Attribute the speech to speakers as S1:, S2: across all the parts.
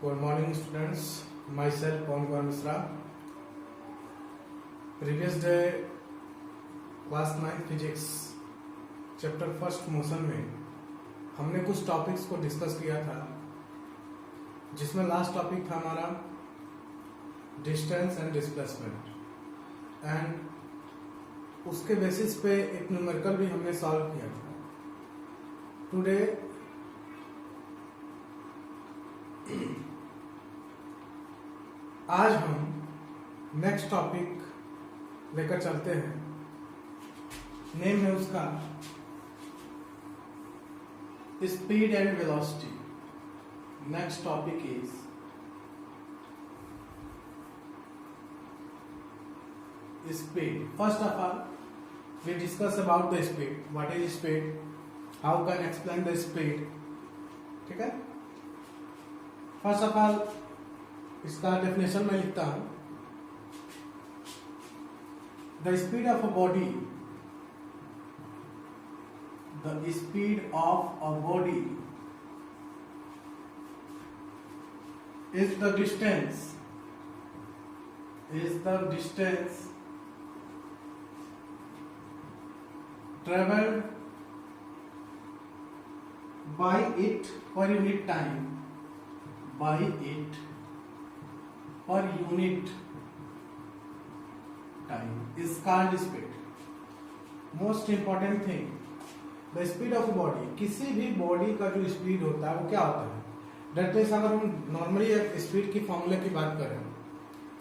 S1: Good morning, students. Myself, Pawan Kumar Misra. Previous day, class 9 physics chapter first motion में हमने कुछ topics को discuss किया था, जिसमें लास्ट टॉपिक था हमारा डिस्टेंस एंड डिस्प्लेसमेंट, एंड उसके बेसिस पे एक न्यूमेरिकल भी हमने सॉल्व किया था. टुडे आज हम नेक्स्ट टॉपिक लेकर चलते हैं. नेम है उसका speed and velocity. Next topic is speed. First of all we discuss about the speed. What is speed? How can explain the speed? ठीक है. फर्स्ट ऑफ ऑल इसका डेफिनेशन में लिखता हूं. The speed of a body, the speed of a body is the distance traveled by it per unit time, by it per unit time is called speed. Most important thing, the speed of body. किसी भी body का जो speed होता है वो क्या होता है? दैट मीन्स अगर हम नॉर्मली एक स्पीड की फॉर्मूला की बात करें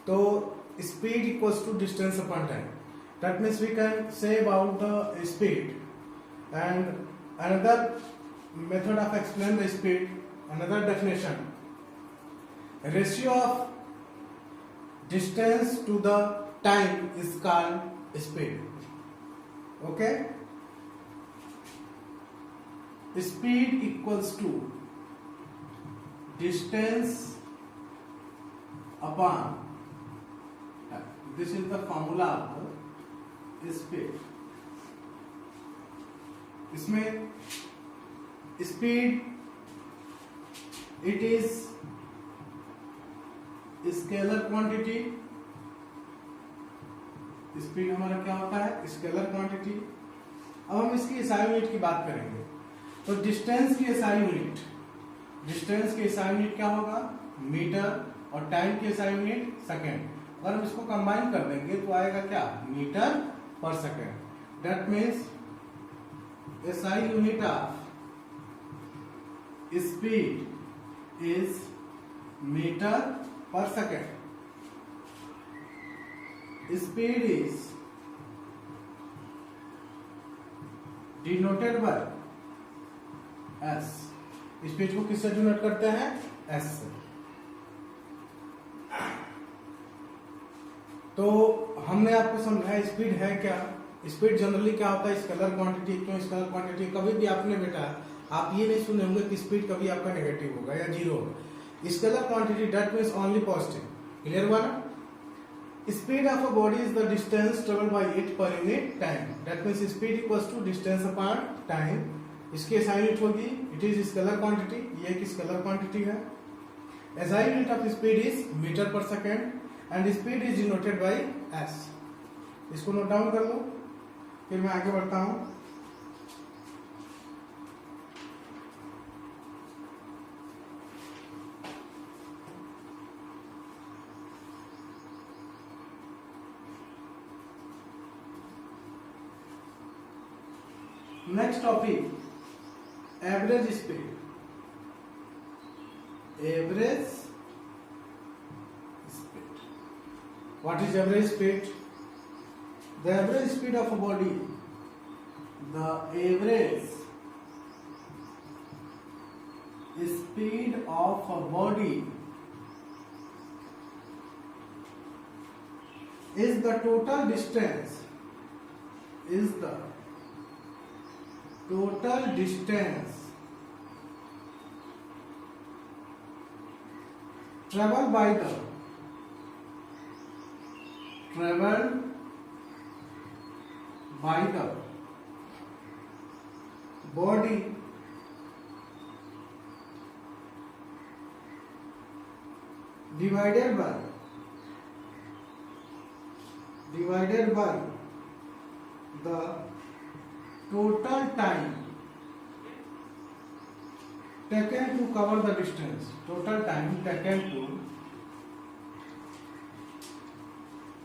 S1: तो speed equals to distance upon time. That means we can say about the speed. And another method of explain the speed, another definition, ratio of distance to the time is called speed. Okay, speed equals to distance upon time. This is the formula of the speed. इसमें speed it is scalar quantity. Speed हमारा क्या होता है? Scalar quantity. अब हम इसकी SI unit की बात करेंगे. तो डिस्टेंस की एसआई यूनिट, डिस्टेंस की एसआई यूनिट क्या होगा? मीटर. और टाइम की एसआई यूनिट सेकेंड. अगर हम इसको कंबाइन कर देंगे तो आएगा क्या? Metre per second. That means SI unit of speed is meter per second. Speed is denoted by S. Speed को किससे डिनोट करते हैं? S से. तो हमने आपको समझाया स्पीड है क्या. स्पीड जनरली क्या होता है? Scalar quantity. क्यों स्केलर क्वांटिटी? कभी भी आपने बेटा आप ये नहीं सुने होंगे कि स्पीड कभी आपका नेगेटिव होगा या जीरो होगा. Scalar quantity that means only positive. Clear हुआ ना? Speed of a body is the distance travelled by it per unit time. That means speed equals to distance upon time. इसकी SI unit होगी it is scalar quantity. ये एक scalar quantity है. SI unit of speed is metre per second and speed is denoted by s. इसको note down कर लो, फिर मैं आगे बढ़ता हूं. Next topic average speed. Average. What is average speed? The average speed of a body. The average speed of a body is the total distance. Is the total distance traveled by the body divided by the total time taken to cover the distance, total time taken to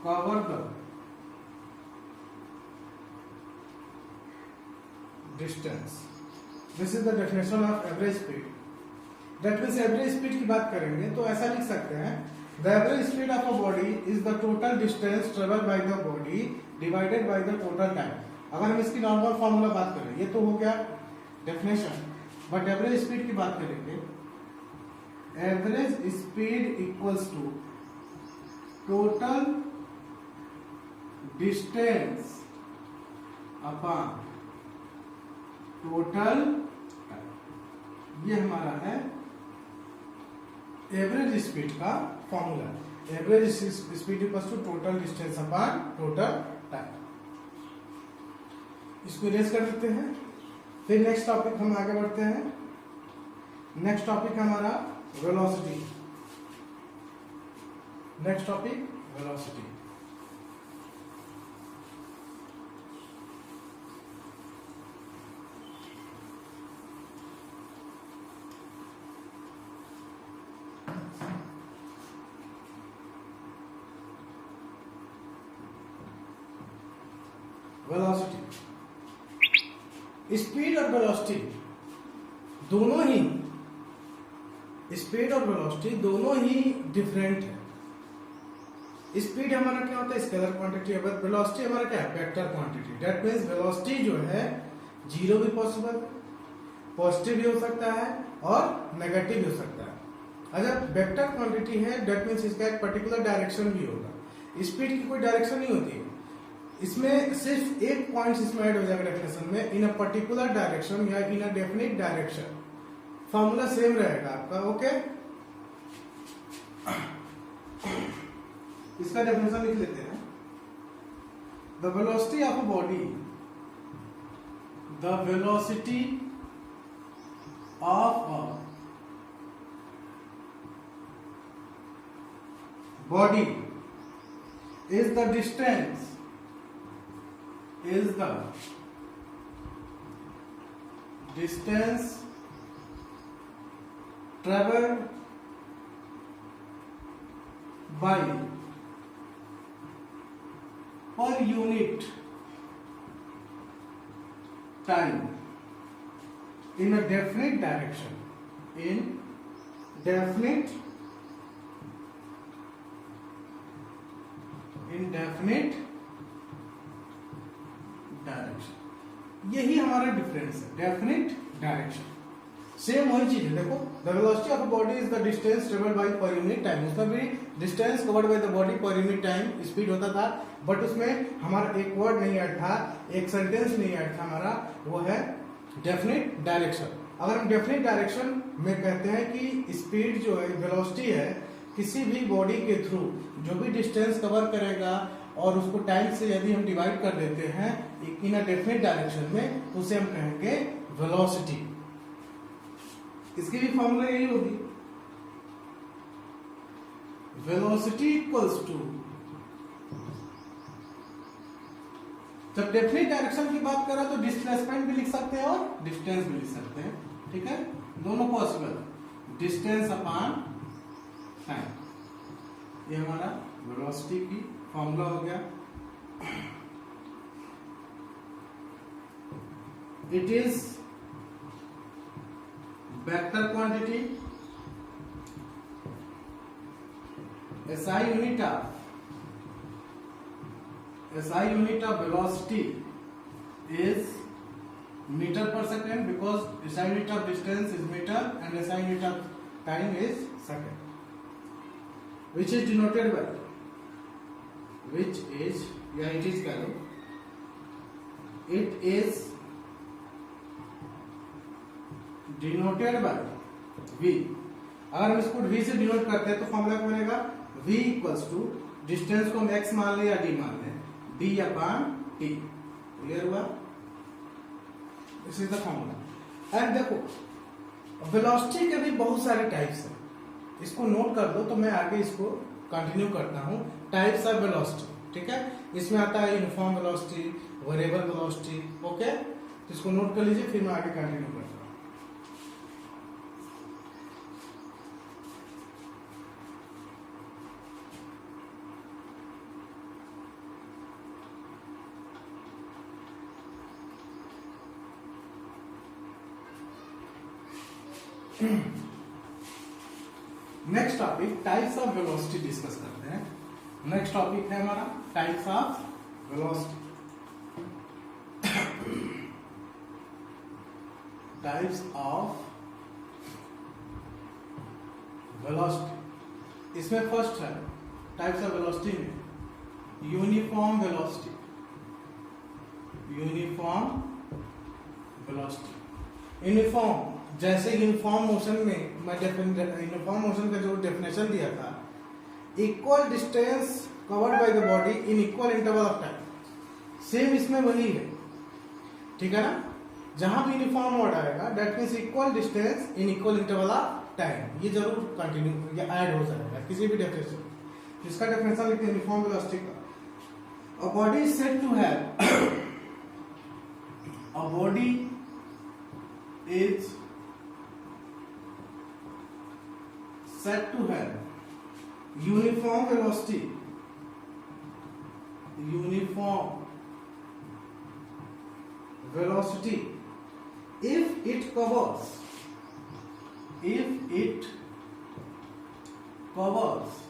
S1: cover the distance. This is the definition of average speed. That means average speed की बात करेंगे तो ऐसा लिख सकते हैं, the average speed of a body is the total distance travel by the body divided by the total time. अगर हम इसकी नॉर्मल फॉर्मूला बात करें, ये तो हो गया डेफिनेशन, बट एवरेज स्पीड की बात करेंगे, average speed equals to total distance upon total, ये हमारा है एवरेज स्पीड का formula. Average speed equals to total distance upon total time. इसको इरेज कर देते हैं। फिर नेक्स्ट टॉपिक हम आगे बढ़ते हैं। नेक्स्ट टॉपिक हमारा velocity. Next topic velocity. Velocity, speed और वेलोसिटी दोनों ही, स्पीड और वेलोसिटी दोनों ही डिफरेंट है। स्पीड हमारा क्या होता है, स्केलर क्वांटिटी है, बट वेलोसिटी हमारा क्या है, vector quantity. That means velocity जो है जीरो भी पॉसिबल, पॉजिटिव भी हो सकता है और नेगेटिव भी हो सकता है। अगर वेक्टर क्वांटिटी है दैट मीन्स इसका एक पर्टिकुलर डायरेक्शन भी होगा। स्पीड की कोई डायरेक्शन नहीं होती है, इसमें सिर्फ एक पॉइंट इसमें ऐड हो जाएगा डेफिनेशन में, इन अ पर्टिकुलर डायरेक्शन या इन अ डेफिनिट डायरेक्शन। फॉर्मूला सेम रहेगा आपका, ओके। इसका डेफिनेशन लिख लेते हैं। The velocity of a body, the velocity of a body is the distance, is the distance traveled by per unit time in a definite direction, in definite direction. यही हमारा difference है, definite direction. Same वही चीज है, देखो the velocity of a body is the distance travelled bye पर unit time. उसमें भी distance covered by the body पर यूनिट टाइम स्पीड होता था, बट उसमें हमारा एक वर्ड नहीं ऐड था, एक सेंटेंस नहीं ऐड था हमारा, वो है डेफिनिट डायरेक्शन। अगर हम डेफिनिट डायरेक्शन में कहते हैं कि स्पीड जो है, वेलोसिटी है, किसी भी बॉडी के थ्रू जो भी डिस्टेंस कवर करेगा और उसको टाइम से यदि हम डिवाइड कर देते हैं इन अ डेफिनिट डायरेक्शन में, तो उसे हम कहेंगे वेलोसिटी। इसकी भी फॉर्मूला यही होगी, वेलोसिटी इक्वल्स टू, जब डेफिनिट डायरेक्शन की बात करें तो डिस्प्लेसमेंट भी लिख सकते हैं और डिस्टेंस भी लिख सकते हैं, ठीक है, दोनों पॉसिबल। डिस्टेंस अपॉन टाइम, ये हमारा वेलोसिटी की फॉर्मूला हो गया। It is vector quantity, SI unit of velocity is meter per second, because SI unit of distance is meter and SI unit of time is second, which is denoted by, which is, या it is कह लो, it is denoted by V। अगर हम इसको V से denote करते हैं तो formula क्या बनेगा, V इक्वल्स टू डिस्टेंस को हम x मान ले या d मान ले, d अपॉन t। क्लियर हुआ, this is the formula. And देखो वेलोसिटी के भी बहुत सारे टाइप्स हैं, इसको नोट कर दो, तो मैं आगे इसको कंटिन्यू करता हूँ। टाइप्स ऑफ वेलोसिटी, ठीक है, इसमें आता है uniform velocity, variable velocity, okay. तो इसको नोट कर लीजिए, फिर मैं आगे कंटिन्यू करता हूँ। Next topic types of velocity discuss करते हैं। नेक्स्ट टॉपिक है हमारा types of velocity. Types of velocity, इसमें फर्स्ट है टाइप्स ऑफ वेलोसिटी में uniform velocity. Uniform velocity, uniform, जैसे यूनिफॉर्म मोशन में मैं यूनिफॉर्म मोशन का जो डेफिनेशन दिया था, equal distance covered by the body in equal interval of time, same इसमें वही है, ठीक है ना। जहां भी यूनिफॉर्म वर्ड आएगा that means equal distance in equal interval of time, ये जरूर कंटिन्यू या ऐड हो जाएगा किसी भी डेफिनेशन। इसका डेफिनेशन लिखते हैं यूनिफॉर्म वेलोसिटी का। A body is said to have, a body is said to have uniform velocity, uniform velocity if it covers, if it covers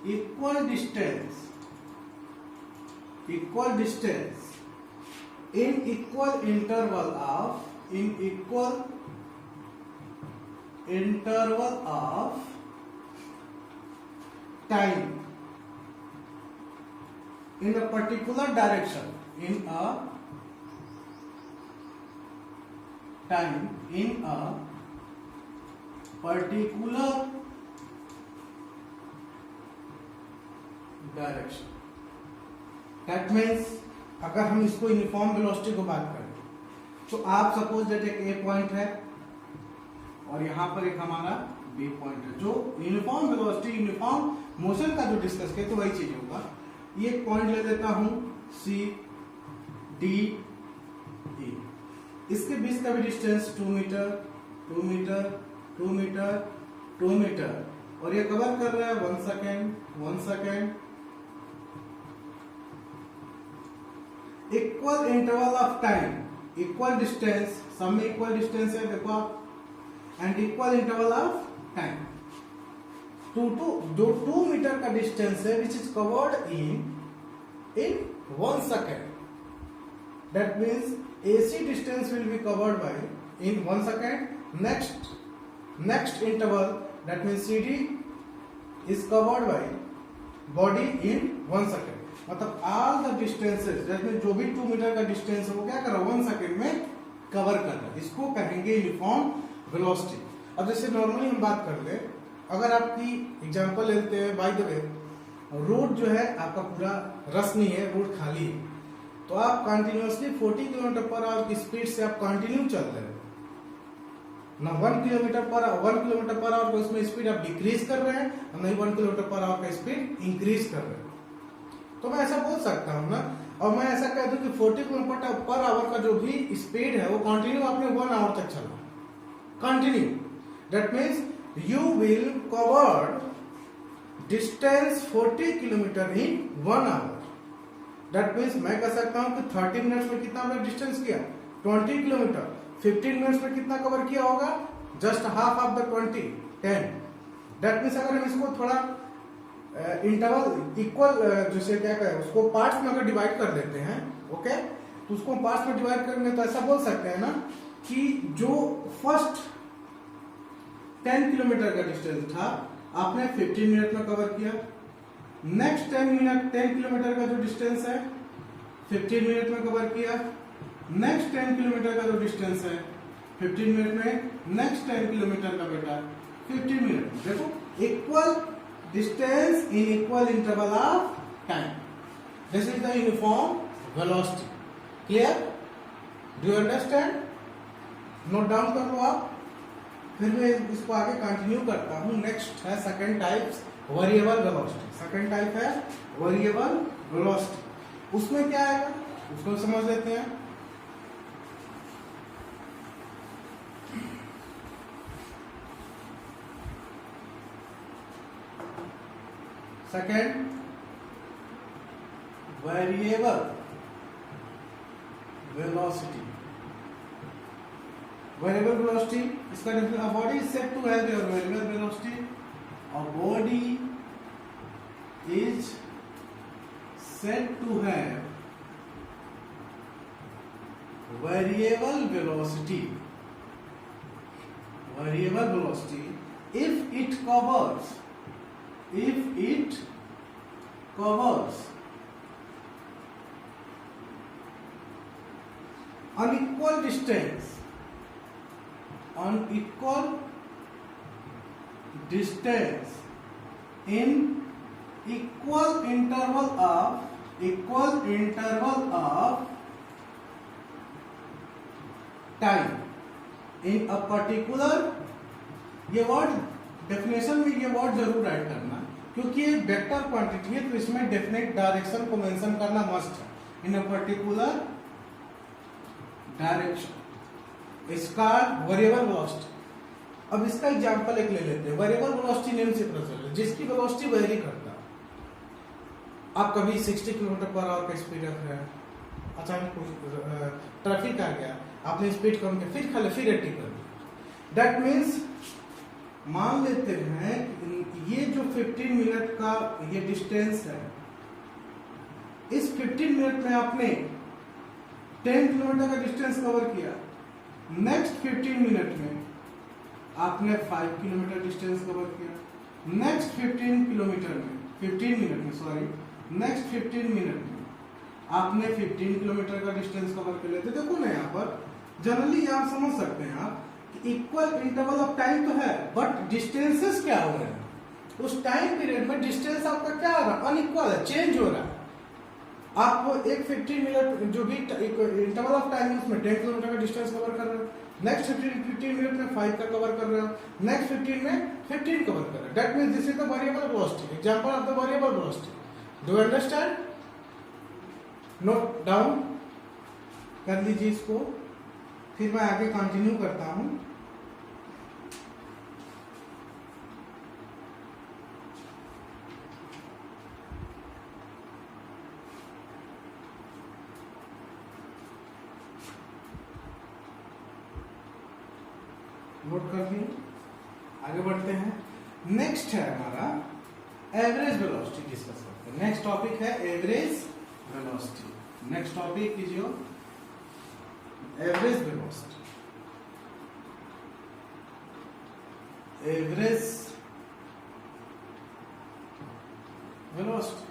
S1: equal distance, equal distance in equal interval of, in equal interval of time in a particular direction, in a time in a particular direction। That means अगर हम इसको uniform velocity को बात करें तो आप suppose that एक ए point है और यहां पर एक हमारा बी पॉइंट है। जो यूनिफॉर्म वेलोसिटी, यूनिफॉर्म मोशन का जो डिस्कस किया तो वही चीज होगा। ये एक पॉइंट ले लेता हूं सी डी ई, इसके बीच का भी distance 2 metre 2 metre 2 metre 2 metre, और ये कवर कर रहा है 1 second 1 second. Equal interval of time, equal distance, सब में इक्वल डिस्टेंस है देखो आप, and equal interval of time. जो 2 मीटर का डिस्टेंस है which is covered in 1 second, that means AC distance will be covered by in 1 second. Next interval that means CD is covered by body in 1 second. मतलब all the distances, that जो भी 2 मीटर का distance है वो क्या कर रहा है 1 सेकेंड में कवर कर रहा है। इसको कहेंगे यूनिफॉर्म वेलोसिटी। अब जैसे नॉर्मली हम बात कर ले, अगर आपकी एग्जांपल लेते हैं, बाय द वे रोड जो है आपका पूरा रस नहीं है, रोड खाली है, तो आप कंटिन्यूअसली 40 किलोमीटर पर आवर की स्पीड से आप कंटिन्यू चल रहे हो ना। 1 किलोमीटर पर आवर को इसमें स्पीड आप डिक्रीज कर रहे हैं, और नहीं 1 किलोमीटर पर आवर का स्पीड इंक्रीज कर रहे हैं। तो मैं ऐसा बोल सकता हूं ना, और मैं ऐसा कह दूं कि 40 किलोमीटर पर आवर का जो भी स्पीड है वो कंटिन्यू आपने 1 आवर तक चलना, continue. That means you will cover distance 40 kilometre in 1 hour. That means मैं कह सकता हूं कि 30 मिनट्स में कितना हमने डिस्टेंस किया 20 किलोमीटर, 15 मिनट्स में कितना कवर किया होगा, just half of the 20 10। That means अगर हम इसको थोड़ा इंटरवल इक्वल जैसे क्या कहें उसको पार्ट्स में अगर डिवाइड कर देते हैं, ओके, तो उसको पार्ट्स में डिवाइड करेंगे तो ऐसा बोल सकते हैं ना कि जो फर्स्ट 10 किलोमीटर का डिस्टेंस था आपने 15 मिनट में कवर किया। नेक्स्ट 10 किलोमीटर का जो डिस्टेंस है 15 मिनट में कवर किया। नेक्स्ट 10 किलोमीटर का जो डिस्टेंस है 15 मिनट में, नेक्स्ट 10 किलोमीटर का बेटा 15 मिनट। देखो equal distance in equal interval of time, this is the uniform velocity. Clear? Do you understand? Note down कर लो आप। फिर मैं इसको आगे कंटिन्यू करता हूँ। नेक्स्ट है second type variable velocity. Second type है वेरिएबल वेलोसिटी। उसमें क्या आएगा उसको समझ लेते हैं। Second variable velocity. Variable velocity इसका definition, a body is said to have your variable velocity. A body is said to have variable velocity. Variable velocity if it covers unequal distance in equal interval of time in a particular, ये word definition में ये word जरूर add करना, क्योंकि ये vector quantity है तो इसमें डेफिनेट डायरेक्शन को मेंशन करना मस्ट है। In a particular direction is called variable velocity. अब इसका एग्जांपल एक ले लेते हैं। वेरिएबल वेलोसिटी नेम से पता चल जिसकी वेलोसिटी वेरी करता है। आप कभी 60 किलोमीटर पर आवर का स्पीड रख रहे हैं, अचानक ट्रैफिक आ गया, आपने स्पीड कम किया, फिर 80 कर दिया। दैट मीन्स मान लेते हैं ये जो 15 मिनट का ये डिस्टेंस है, इस 15 मिनट में आपने 10 किलोमीटर का डिस्टेंस कवर किया। नेक्स्ट 15 मिनट में आपने 5 किलोमीटर डिस्टेंस कवर किया। नेक्स्ट 15 मिनट में आपने 15 किलोमीटर का डिस्टेंस कवर कर लेते। देखो ना यहाँ पर जनरली आप समझ सकते हैं आप इक्वल इंटरवल ऑफ टाइम तो है, बट डिस्टेंसेस क्या हो रहे हैं उस टाइम पीरियड में। डिस्टेंस आपका क्या हो रहा है, अनइक्वल है, चेंज हो रहा है। आप एक 15 मिनट जो भी इंटरवल ऑफ टाइम है उसमें 10 किलोमीटर का डिस्टेंस कवर कर रहे हो। नेक्स्ट 15 मिनट में 5 का कवर कर रहे हो। नेक्स्ट 15 में 15 कवर कर रहे हो। That means this is the variable velocity, example of the variable velocity. Do you understand? Note down कर लीजिए इसको, फिर मैं आगे कंटिन्यू करता हूं। नोट कर दिए, आगे बढ़ते हैं। नेक्स्ट है हमारा एवरेज वेलोसिटी डिस्कस करते हैं। नेक्स्ट टॉपिक है average velocity. Next topic is your average velocity. Average velocity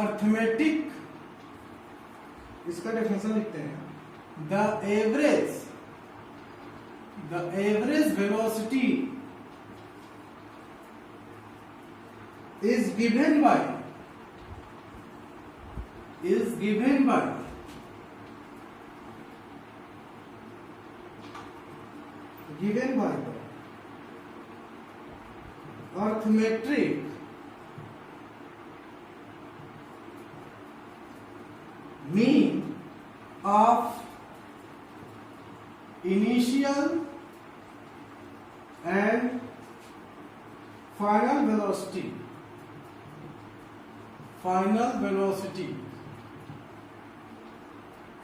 S1: arithmetic, इसका डेफिनेशन लिखते हैं। The average velocity is given by arithmetic mean of initial and final velocity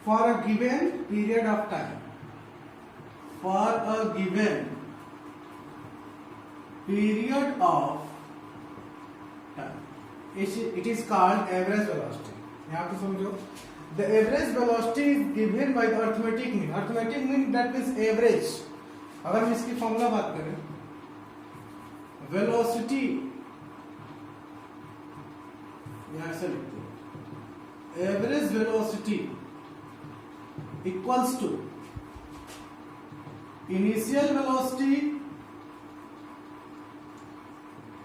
S1: for a given period of time. It is called average velocity. यहाँ पे समझो, the average velocity is given by the arithmetic mean. Arithmetic mean that means average. अगर हम इसकी formula बात करें, velocity यहाँ से लिखते हैं, average velocity equals to initial velocity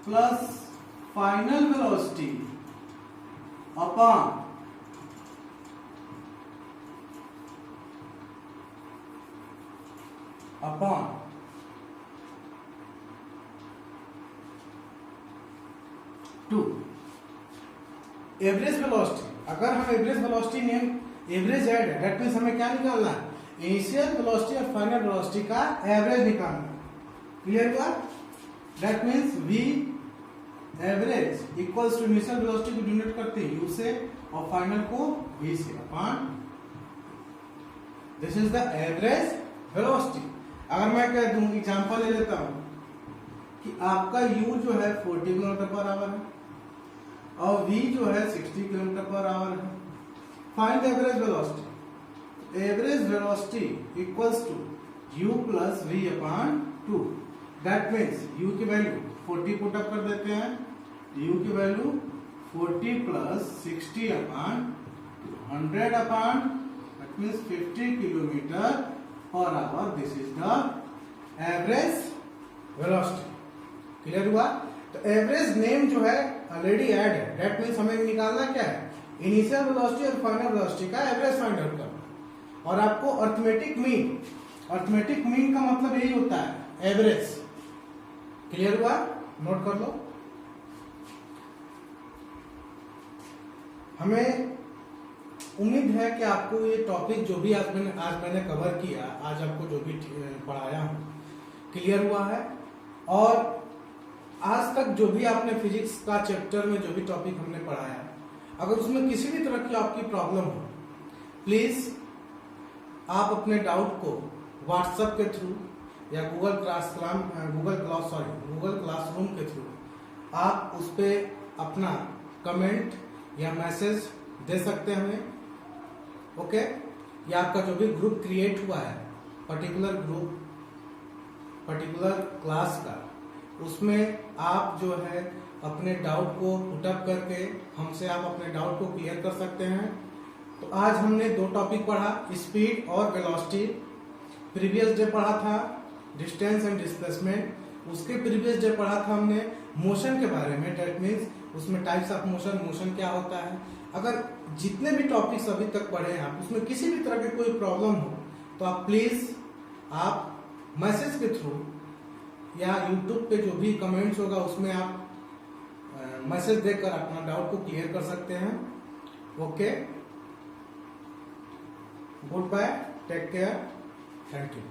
S1: plus final velocity upon upon two average velocity. अगर हम average velocity name average add है, दैट मीन्स हमें क्या निकालना है, इनिशियल वेलोसिटी और फाइनल वेलोसिटी का एवरेज निकालना है। क्लियर हुआ? That means we average equals to initial velocity को डिनोट करते हैं यू से और फाइनल को v से upon this is the average velocity. अगर मैं कह दूं, एग्जांपल ले लेता हूं कि आपका u जो है 40 किलोमीटर पर आवर है और v जो है 60 किलोमीटर पर आवर है। Find the average velocity. Average velocity equals to u plus v upon 2। That means u की वैल्यू 40 पुट अप कर देते हैं, u की value 40 plus 60 upon 100 upon that means 50 kilometre per hour. This is the average velocity. Clear हुआ? तो average name जो है already add है, दैट मीन्स हमें निकालना क्या है, इनिशियल वेलोसिटी और फाइनल वेलोसिटी का एवरेज फाइंड आउट करना। और आपको अर्थमेटिक मीन का मतलब यही होता है एवरेज। क्लियर हुआ? नोट कर लो। हमें उम्मीद है कि आपको ये टॉपिक जो भी आज मैंने कवर किया, आज आपको जो भी पढ़ाया हूं, क्लियर हुआ है। और आज तक जो भी आपने फिजिक्स का चैप्टर में जो भी टॉपिक हमने पढ़ाया, अगर उसमें किसी भी तरह की आपकी प्रॉब्लम हो, प्लीज आप अपने डाउट को व्हाट्सएप के थ्रू या गूगल क्लासरूम के थ्रू आप उस पर अपना कमेंट या मैसेज दे सकते हैं हमें। ओके? या आपका जो भी ग्रुप क्रिएट हुआ है, पर्टिकुलर ग्रुप पर्टिकुलर क्लास का, उसमें आप जो है अपने डाउट को पुटअप करके हमसे आप अपने डाउट को क्लियर कर सकते हैं। तो आज हमने दो टॉपिक पढ़ा, स्पीड और वेलोसिटी। प्रीवियस डे पढ़ा था डिस्टेंस एंड डिस्प्लेसमेंट, उसके प्रीवियस डे पढ़ा था हमने मोशन के बारे में, दैट मीन्स उसमें टाइप्स ऑफ मोशन क्या होता है। अगर जितने भी टॉपिक्स अभी तक पढ़े हैं आप, उसमें किसी भी तरह की कोई प्रॉब्लम हो तो आप प्लीज आप मैसेज के थ्रू या यूट्यूब पे जो भी कमेंट्स होगा उसमें आप मैसेज देकर अपना डाउट को क्लियर कर सकते हैं। Okay, goodbye, take care, thank you.